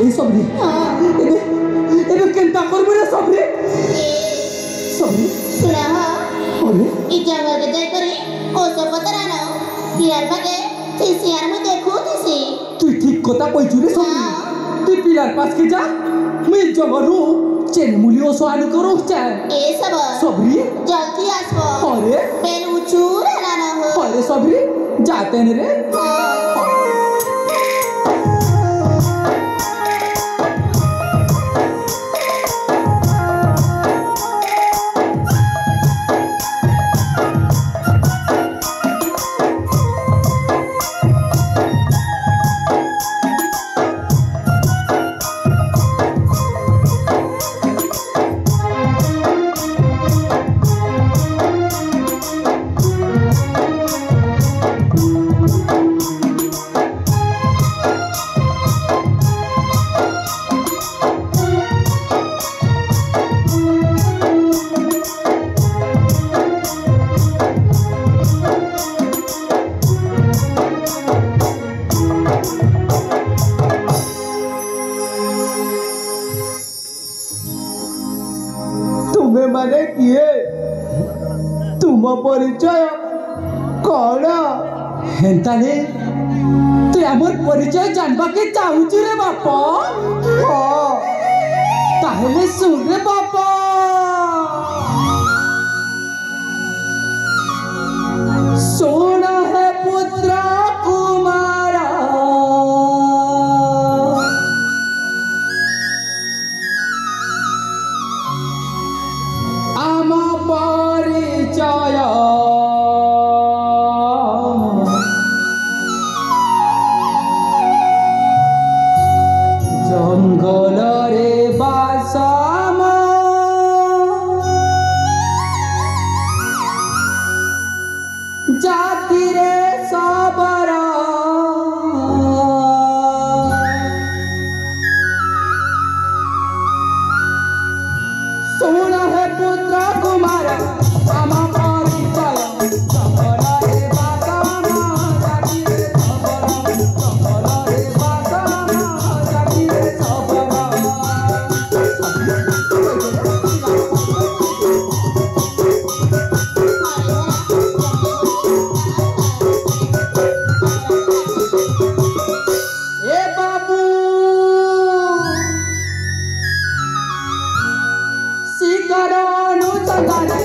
ए सबरी एबे केनता करबो रे सबरी सबरी सुना अरे ई जंगल के जाय करे ओसो पतरा न पिलार भागे सियार में देखो दिसी तू ठीक कथा कइछु रे सबरी तू पिलार पास के जा मैं जंगलू चेन मुली ओसो आनु करो चाहे ए सब सबरी जल्दी आसबो अरे पेल उचूर हला न हो अरे सबरी जाते न रे माने किए तुम परिचय कौन हेंता ने तू हमर परिचय जानबा के चाहूची रे बापा हाँ ताहले सुन रे बापा सोना है पुत्र कुमारा आमा परिचय जंगल रे बासामा जाति रे सबरा सोना है पुत्र कुमार आमा परिचय जंगल रे बासामा जाति रे सबरा जंगल रे बासामा जाति रे सबरा ए बाबू शिकारानु चंदाने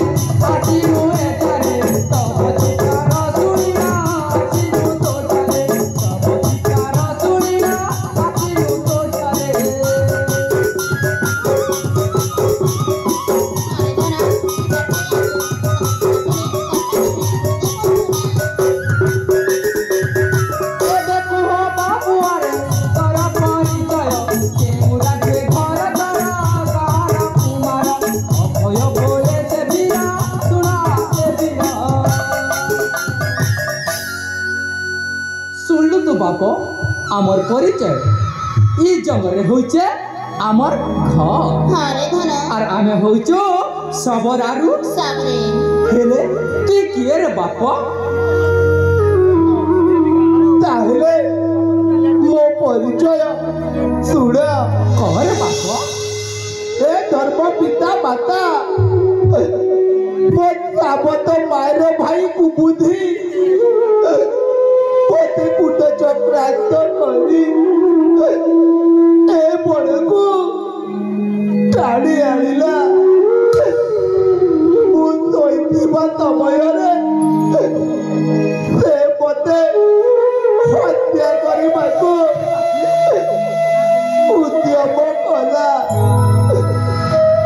आटिनु एतारे तब शिकार सुनिना आटिनु तो चले तब शिकार सुनिना आटिनु तो चले ए देखो हो बाबू आरे तोरा परिचय केउ राखे घर तारा सारा कुमार अभय भोले से बिना सुना ए बिना सुनलु तो बापो आमर परिचय ई जंगले होइचे आमर घर हारे धन আর আমি হইছো সবরারু साबरे হেলে তুই কি রে বাপা ताहले मो परिचय सुना কহরে বাপা ए धर्म पिता माता मो ताबत मायर भाई कुबुद्धि पोते कुट चक्रांत करी ए बड़को टाणी आनिला मु तोइतिबा तमयरे से पोते हत्या କରିବାକୁ उद्यम कला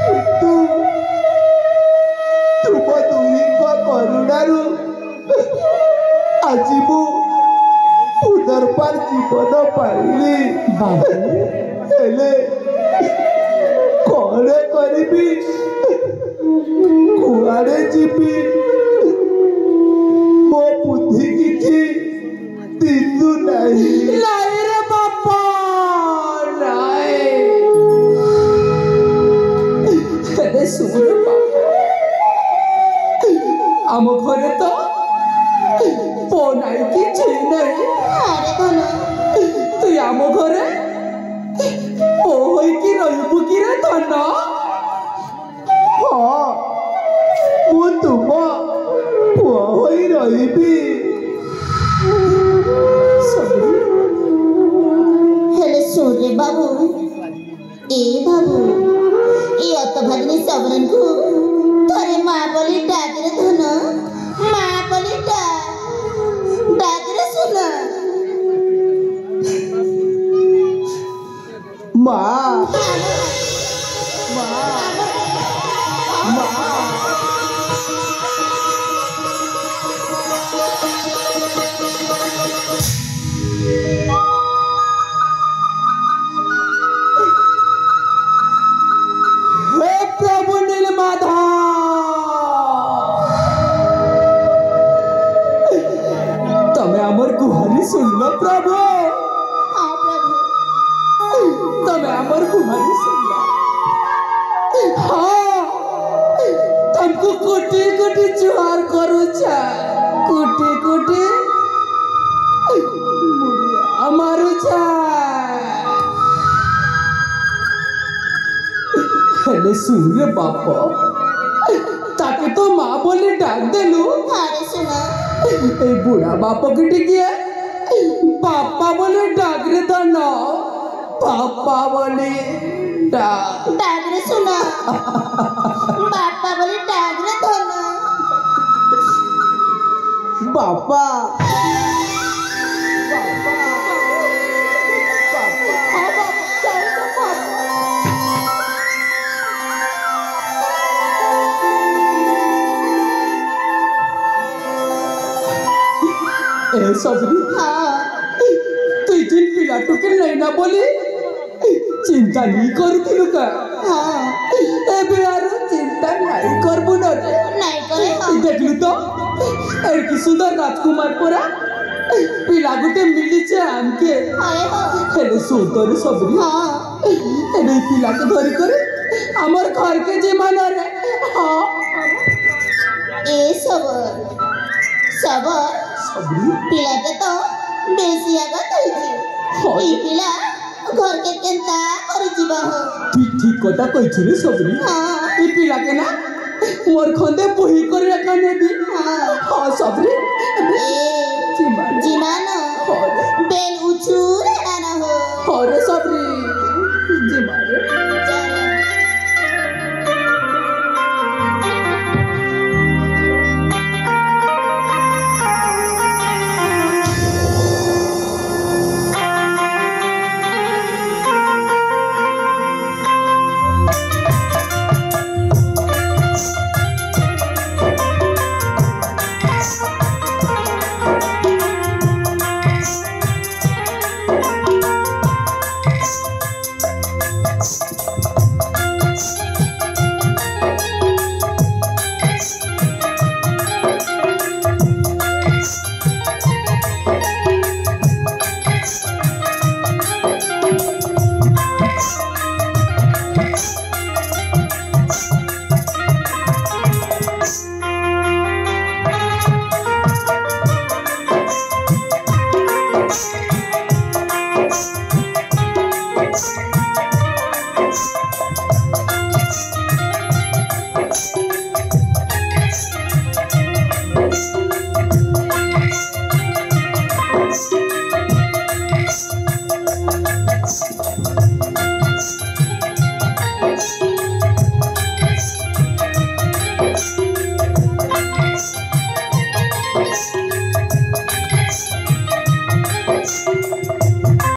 କିନ୍ତୁ ତୁମ ଦୁହିଁଙ୍କ କରୁଣାରୁ ଆଜି ମୁଁ ପୁନର୍ବାର ଜୀବନ ପାଇଲି ବାବୁ ହେଲେ କଣ କରିବି କୁଆଡ଼େ ଯିବି ମୋ ବୁଦ୍ଧି କିଛି ଦିଶୁ ନାହିଁ নাই রে বাপা নাই হেলে শুন বাপা আম ঘরে তো পো নাই কিছু নাই हारे धन তুই আম ঘরে रे बाबू ए बाबू ए अत भागने सबरन को थरे माँ बोली डाक रे धन माँ बोली डाक रे सुन माँ हे प्रभु नीलमाधव तमे हमर गुहारी सुनलो प्रभु हाँ प्रभु तमे हमर गुहारी सुनलो हाँ तुमको कोटि कोटि जुहार करू छा कोटि कोटि हमारू छा हेले सुन रे बाप ताके तो माँ बोली डाक देलू हाँ रे सुना ए बुढ़ा बाप के टिकिए पापा बोले डाक रे धन पापा बोले डाक रे सुना बापा बोली डाक रे धन बापा ए सबरी हाँ तुई जिन पिला टुके नहीं ना बोली चिंता नहीं करू का हाँ ए बिहार चिंता नहीं करबू न नहीं करे हाँ देखलू तो ए की सुंदर राजकुमार पोरा पिला गुटे मिली छे हमके अरे हाँ हेले सुंदर सबरी हाँ एने पिला के धरी करे हमर घर के जे माना रे हां ए सबर सबर सबरी पिलाटे तो बेसी आगत होइछि ई पिला घर के केंता करि जीवा हो ठीक कटा कहि रे सबरी हाँ ई पिला के ना मोर खंदे बोही करे रखा नेबी हाँ हां सबरी ए जीवन जीमान और बेल उचू रहना न हो और सबरी जीवन